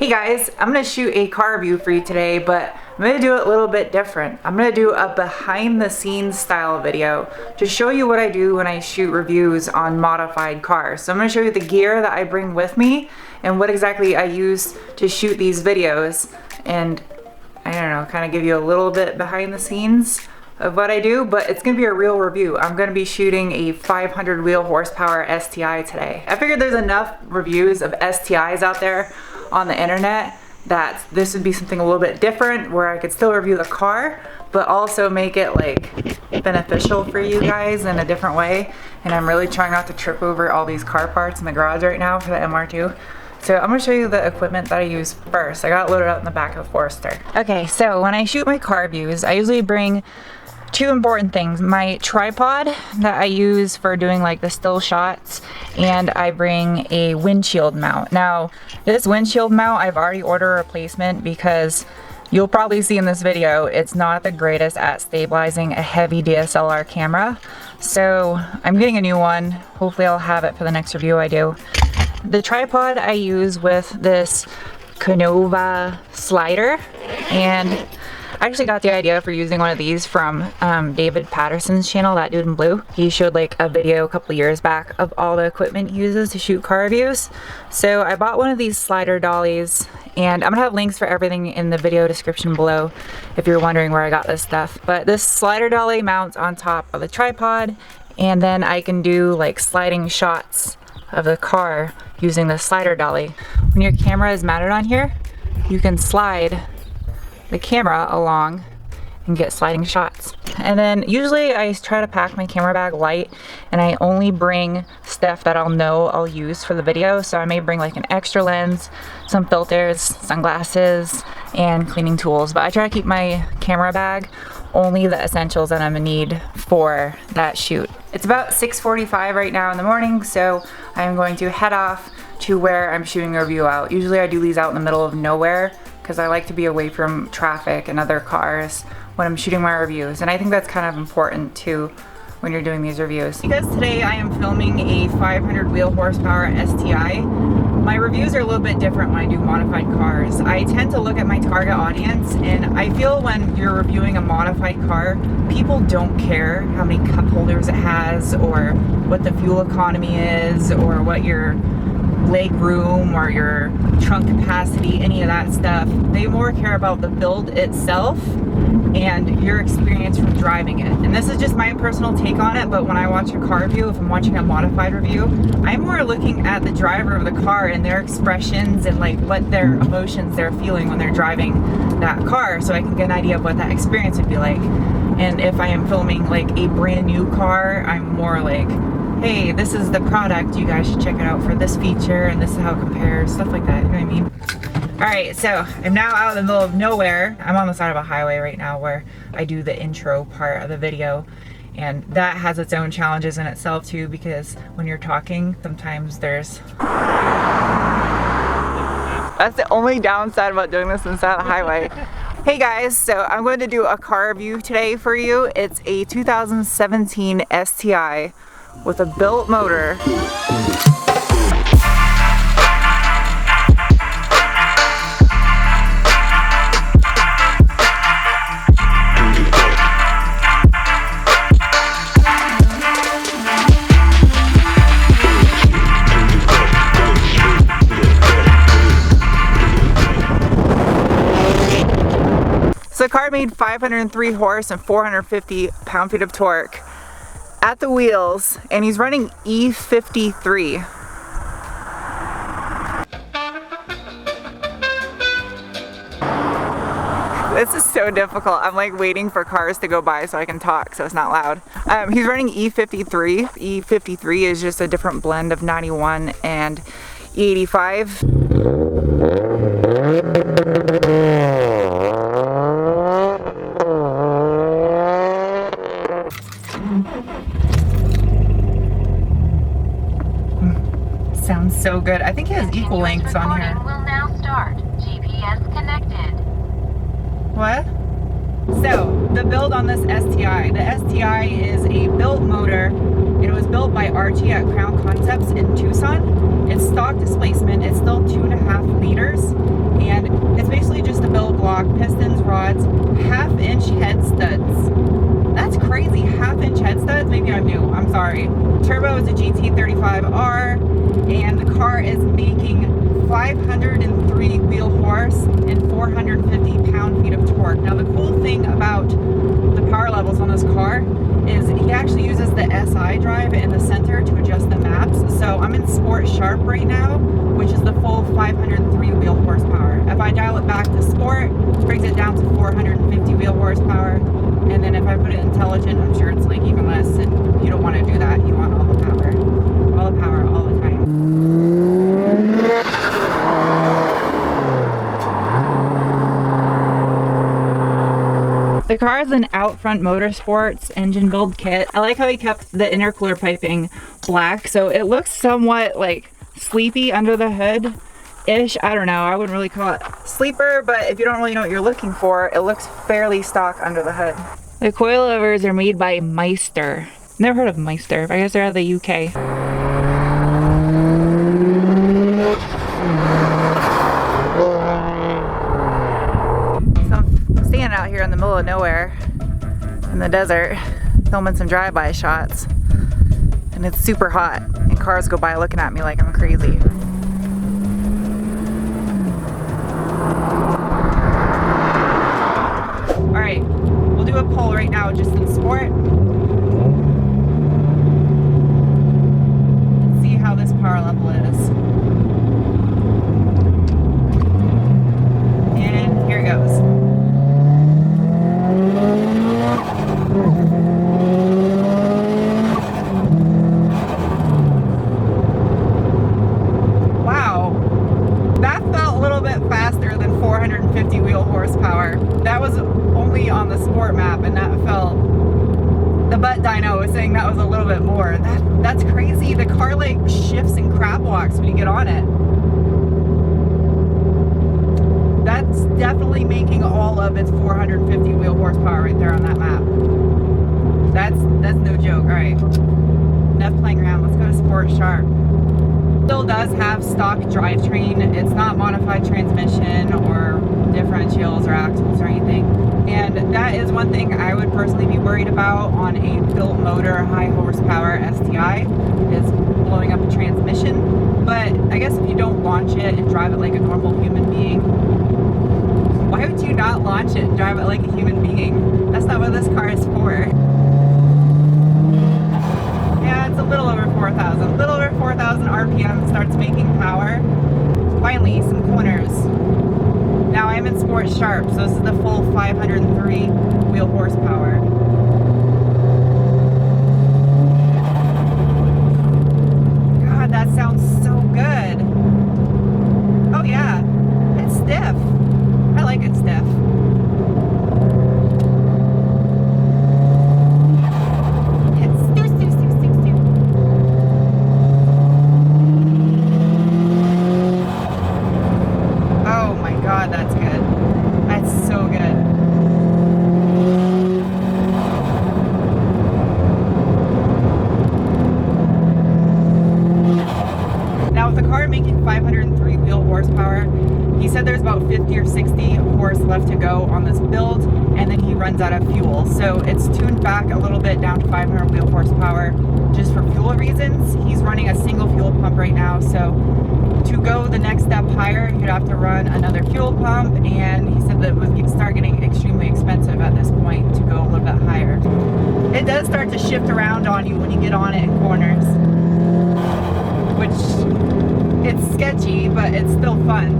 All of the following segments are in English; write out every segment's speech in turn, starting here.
Hey guys, I'm gonna shoot a car review for you today, but I'm gonna do it a little bit different. I'm gonna do a behind the scenes style video to show you what I do when I shoot reviews on modified cars. So I'm gonna show you the gear that I bring with me and what exactly I use to shoot these videos, and I don't know, kind of give you a little bit behind the scenes of what I do, but it's gonna be a real review. I'm gonna be shooting a 500 wheel horsepower STI today. I figured there's enough reviews of STIs out there on the internet that this would be something a little bit different where I could still review the car but also make it like beneficial for you guys in a different way. And I'm really trying not to trip over all these car parts in the garage right now for the MR2. So I'm gonna show you the equipment that I use first. I got it loaded up in the back of the Forester. Okay, so when I shoot my car reviews, I usually bring two important things: my tripod that I use for doing like the still shots, and I bring a windshield mount. Now this windshield mount, I've already ordered a replacement because you'll probably see in this video it's not the greatest at stabilizing a heavy DSLR camera. So I'm getting a new one. Hopefully I'll have it for the next review I do. The tripod I use with this Canova slider, and I actually got the idea for using one of these from David Patterson's channel, That Dude in Blue. He showed like a video a couple years back of all the equipment he uses to shoot car reviews. So I bought one of these slider dollies, and I'm gonna have links for everything in the video description below if you're wondering where I got this stuff. But this slider dolly mounts on top of the tripod, and then I can do like sliding shots of the car using the slider dolly. When your camera is mounted on here, you can slide the camera along and get sliding shots. And then usually I try to pack my camera bag light, and I only bring stuff that I'll know I'll use for the video. So I may bring like an extra lens, some filters, sunglasses, and cleaning tools. But I try to keep my camera bag only the essentials that I'm gonna need for that shoot. It's about 6:45 right now in the morning, so I'm going to head off to where I'm shooting a review out. Usually I do these out in the middle of nowhere because I like to be away from traffic and other cars when I'm shooting my reviews. And I think that's kind of important too when you're doing these reviews. Because today I am filming a 500 wheel horsepower STI, my reviews are a little bit different when I do modified cars. I tend to look at my target audience, and I feel when you're reviewing a modified car, people don't care how many cup holders it has, or what the fuel economy is, or what your leg room or your trunk capacity, any of that stuff. They more care about the build itself and your experience from driving it. And this is just my personal take on it, but when I watch a car review, if I'm watching a modified review, I'm more looking at the driver of the car and their expressions and like what their emotions they're feeling when they're driving that car, so I can get an idea of what that experience would be like. And if I am filming like a brand new car, I'm more like, hey, this is the product, you guys should check it out for this feature, and this is how it compares, stuff like that, you know what I mean? Alright, so I'm now out in the middle of nowhere. I'm on the side of a highway right now where I do the intro part of the video, and that has its own challenges in itself too, because when you're talking, sometimes there's... That's the only downside about doing this inside the highway. Hey guys, so I'm going to do a car review today for you. It's a 2017 STI with a built motor. So the car made 503 horse and 450 pound-feet of torque at the wheels, and he's running E53. This is so difficult. I'm like waiting for cars to go by so I can talk so it's not loud. He's running E53. E53 is just a different blend of 91 and E85. Sounds so good. I think he has equal lengths on here. Will now start. GPS connected. What? So the build on this STI. The STI is a built motor. It was built by Archie at Crown Concepts in Tucson. It's stock displacement. It's still 2.5 liters, and it's basically just a build block, pistons, rods, 1/2-inch head studs. That's crazy, 1/2-inch head studs? Maybe I'm new, I'm sorry. Turbo is a GT35R, and the car is making 503 wheel horse and 450 pound-feet of torque. Now the cool thing about the power levels on this car is he actually uses the SI drive in the center to adjust the maps. So I'm in Sport Sharp right now, which is the full 503 wheel horsepower. If I dial it back to Sport, it brings it down to 450 wheel horsepower. And then if I put it intelligent, I'm sure it's like even less, and you don't want to do that. You want all the power all the time. The car is an Out Front Motorsports engine build kit. I like how he kept the intercooler piping black, so it looks somewhat like sleepy under the hood ish. I don't know, I wouldn't really call it sleeper, but if you don't really know what you're looking for, it looks fairly stock under the hood. The coilovers are made by Meister. Never heard of Meister, but I guess they're out of the UK. Out here in the middle of nowhere in the desert filming some drive-by shots, and it's super hot and cars go by looking at me like I'm crazy. Alright, we'll do a poll right now just in Sport and see how this power level is. And here it goes. Wow, that felt a little bit faster than 450 wheel horsepower. That was only on the Sport map, and that felt, the butt dyno was saying that was a little bit more. That's crazy. The car like shifts and crab walks when you get on it. That's definitely making all of its 450 wheel horsepower right there on that map. That's no joke. All right, enough playing around. Let's go to Sport Sharp. Still does have stock drivetrain. It's not modified transmission or differentials or axles or anything. And that is one thing I would personally be worried about on a built motor, high horsepower STI, is blowing up a transmission. But I guess if you don't launch it and drive it like a normal human being, why would you not launch it and drive it like a human being? That's not what this car is for. Yeah, it's a little over 4,000. A little over 4,000 RPM, starts making power. Finally, some corners. Now I'm in Sport Sharp, so this is the full 503 wheel horsepower. God, that sounds so good. Oh yeah, it's stiff. I like it stiff. Oh my God, that's good. That's so good. Now with the car making 503 wheel horsepower, he said there's about 50 or 60 horse left to go on this build, and then he runs out of fuel. So it's tuned back a little bit down to 500 wheel horsepower just for fuel reasons. He's running a single fuel pump right now, so to go the next step higher, you'd have to run another fuel pump, and he said that it would start getting extremely expensive at this point to go a little bit higher. It does start to shift around on you when you get on it in corners, which it's sketchy, but it's still fun.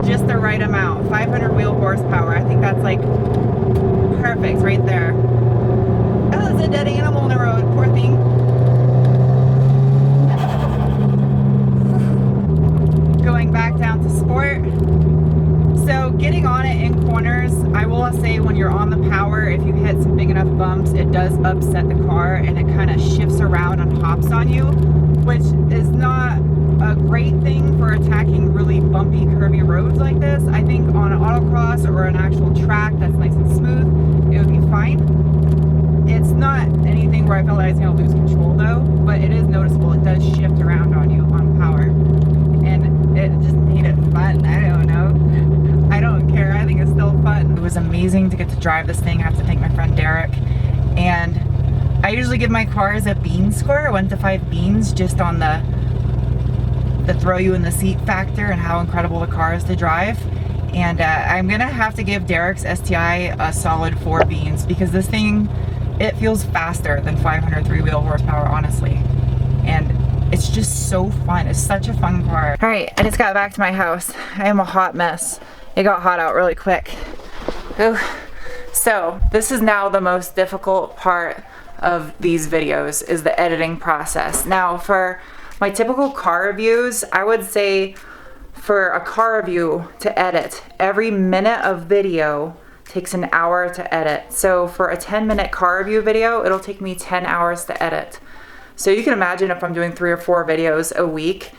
Just the right amount, 500 wheel horsepower. I think that's like perfect right there. Oh, there's a dead animal on the road, poor thing. Going back down to Sport. So getting on it in corners corners. I will say when you're on the power, if you hit some big enough bumps, it does upset the car and it kind of shifts around and hops on you, which is not a great thing for attacking really bumpy, curvy roads like this. I think on an autocross or an actual track that's nice and smooth, it would be fine. It's not anything where I feel like I was going to lose control though, but it is noticeable. It does shift around on you on power, and it just made it fun. I don't know. I don't care. I think it's still fun. It was amazing to get to drive this thing. I have to thank my friend Derek. And I usually give my cars a bean score, 1 to 5 beans, just on the throw you in the seat factor and how incredible the car is to drive. And I'm gonna have to give Derek's STI a solid 4 beans, because this thing, it feels faster than 500 3-wheel horsepower, honestly. And it's just so fun. It's such a fun car. All right, I just got back to my house. I am a hot mess. It got hot out really quick. Ooh. So this is now the most difficult part of these videos, is the editing process. Now for my typical car reviews, I would say for a car review to edit, every minute of video takes an hour to edit. So for a 10-minute car review video, it'll take me 10 hours to edit. So you can imagine if I'm doing 3 or 4 videos a week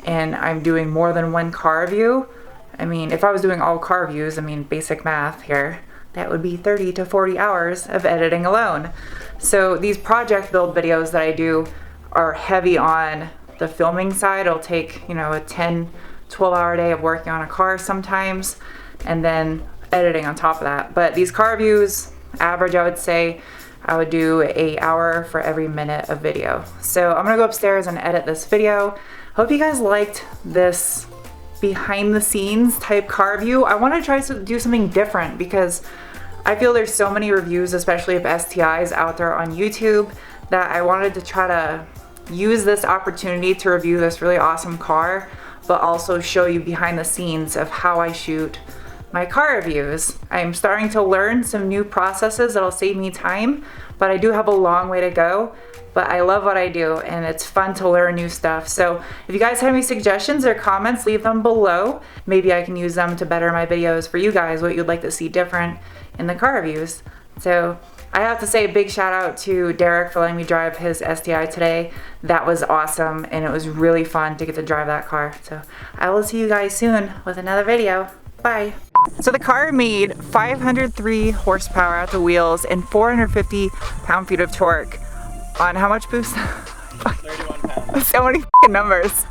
and I'm doing more than 1 car review, I mean, if I was doing all car reviews, I mean, basic math here, that would be 30 to 40 hours of editing alone. So these project build videos that I do are heavy on the filming side. It'll take, you know, a 10, 12-hour day of working on a car sometimes, and then editing on top of that. But these car reviews, average, I would say, I would do an hour for every minute of video. So I'm gonna go upstairs and edit this video. Hope you guys liked this behind the scenes type car review. I wanna try to do something different, because I feel there's so many reviews, especially of STIs out there on YouTube, that I wanted to try to use this opportunity to review this really awesome car, but also show you behind the scenes of how I shoot my car reviews. I'm starting to learn some new processes that'll save me time, but I do have a long way to go. But I love what I do, and it's fun to learn new stuff. So if you guys have any suggestions or comments, leave them below. Maybe I can use them to better my videos for you guys, what you'd like to see different in the car reviews. So I have to say a big shout out to Derek for letting me drive his STI today. That was awesome, and it was really fun to get to drive that car. So I will see you guys soon with another video. Bye. So the car made 503 horsepower at the wheels and 450 pound-feet of torque on how much boost? 31 pounds. So many f***ing numbers.